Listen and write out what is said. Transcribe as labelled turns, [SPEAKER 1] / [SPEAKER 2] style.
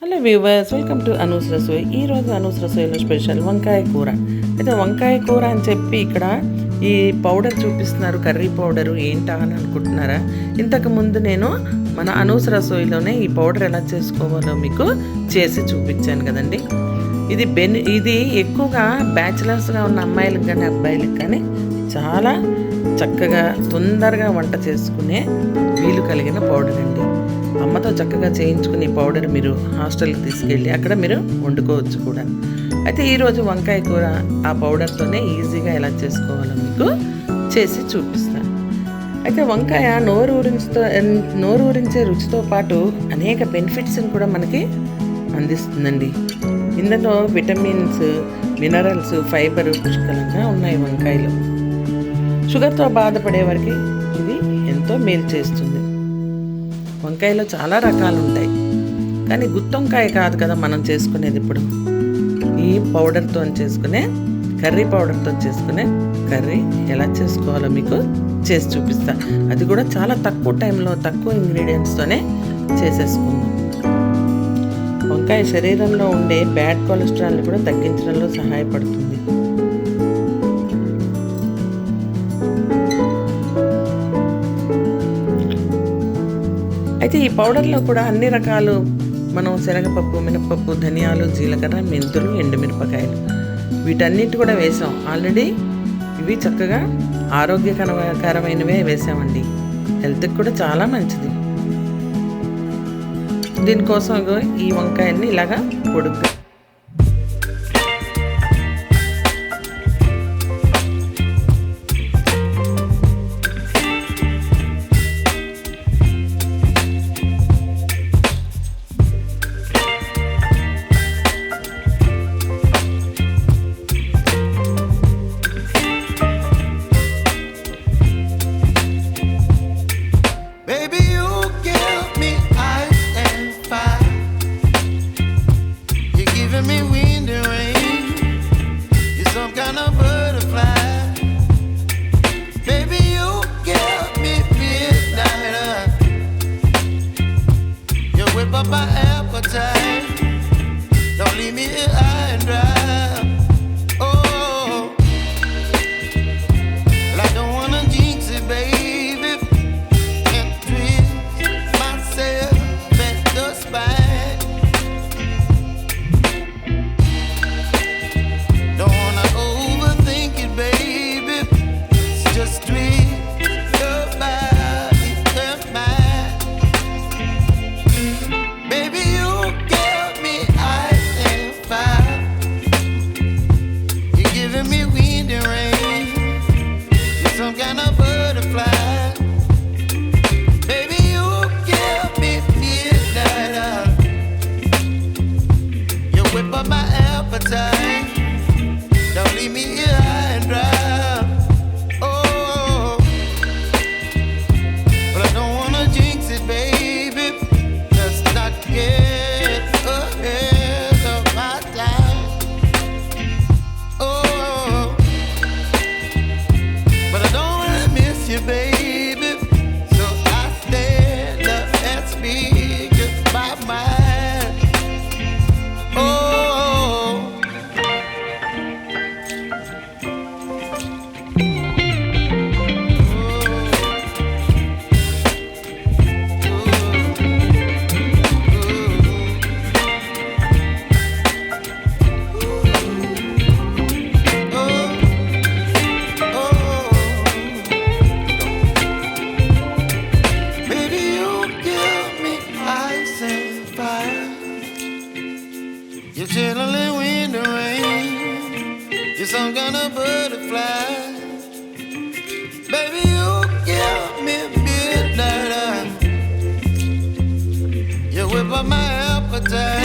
[SPEAKER 1] Hello viewers, welcome to Anu's Rasoi. ఈరోజు Anu's రసోయ్లో special వంకాయ కూర. అయితే వంకాయ కూర అని చెప్పి ఇక్కడ ఈ పౌడర్ చూపిస్తున్నారు, కర్రీ పౌడరు ఏంటా అని అనుకుంటున్నారా? ఇంతకుముందు నేను మన అనూస్ రసోయ్లోనే ఈ పౌడర్ ఎలా చేసుకోవాలో మీకు చేసి చూపించాను కదండి. ఇది ఎక్కువగా బ్యాచిలర్స్గా ఉన్న అమ్మాయిలకు కానీ అబ్బాయిలకు కానీ చాలా చక్కగా తొందరగా వంట చేసుకునే వీలు కలిగిన పౌడర్ అండి. అమ్మతో చక్కగా చేయించుకుని పౌడర్ మీరు హాస్టల్కి తీసుకెళ్ళి అక్కడ మీరు వండుకోవచ్చు కూడా. అయితే ఈరోజు వంకాయ కూర ఆ పౌడర్తోనే ఈజీగా ఎలా చేసుకోవాలో మీకు చేసి చూపిస్తాను. అయితే వంకాయ నోరూరించే రుచితో పాటు అనేక బెనిఫిట్స్ని కూడా మనకి అందిస్తుందండి. ఇందులో విటమిన్స్, మినరల్స్, ఫైబర్ పుష్కలంగా ఉన్నాయి వంకాయలో. షుగర్తో బాధపడే వారికి ఇది ఎంతో మేలు చేస్తుంది. వంకాయలో చాలా రకాలు ఉంటాయి, కానీ గుత్తొంకాయ కాదు కదా మనం చేసుకునేది. ఇప్పుడు ఈ పౌడర్తో చేసుకునే కర్రీ కర్రీ ఎలా చేసుకోవాలో మీకు చేసి చూపిస్తా. అది కూడా చాలా తక్కువ టైంలో తక్కువ ఇంగ్రీడియంట్స్తోనే చేసేసుకుందాం. వంకాయ శరీరంలో ఉండే బ్యాడ్ కొలెస్ట్రాల్ని కూడా తగ్గించడంలో సహాయపడుతుంది. అయితే ఈ పౌడర్లో కూడా అన్ని రకాలు మనం శనగపప్పు, మినపప్పు, ధనియాలు, జీలకర్ర, మెంతులు, ఎండుమిరపకాయలు వీటన్నిటి కూడా వేసాం ఆల్రెడీ. ఇవి చక్కగా ఆరోగ్యకరమైనవే వేసామండి. హెల్త్కి కూడా చాలా మంచిది. దీనికోసం ఈ వంకాయల్ని ఇలాగా పొడుగ్గా
[SPEAKER 2] up my appetite. Don't leave me here high and dry. Oh, well, I don't wanna jinx it, baby, and twist myself at the spine. Don't wanna overthink it, baby. It's just twist your body and mine. Don't leave me here high and dry. Oh, but I don't wanna jinx it, baby. Let's not get ahead of my time. Oh, but I don't wanna miss you, baby. So I stand up and speak just my mind. Oh, you're chilling in the rain. You're some kind of butterfly. Baby, you give me midnight. You whip up my appetite.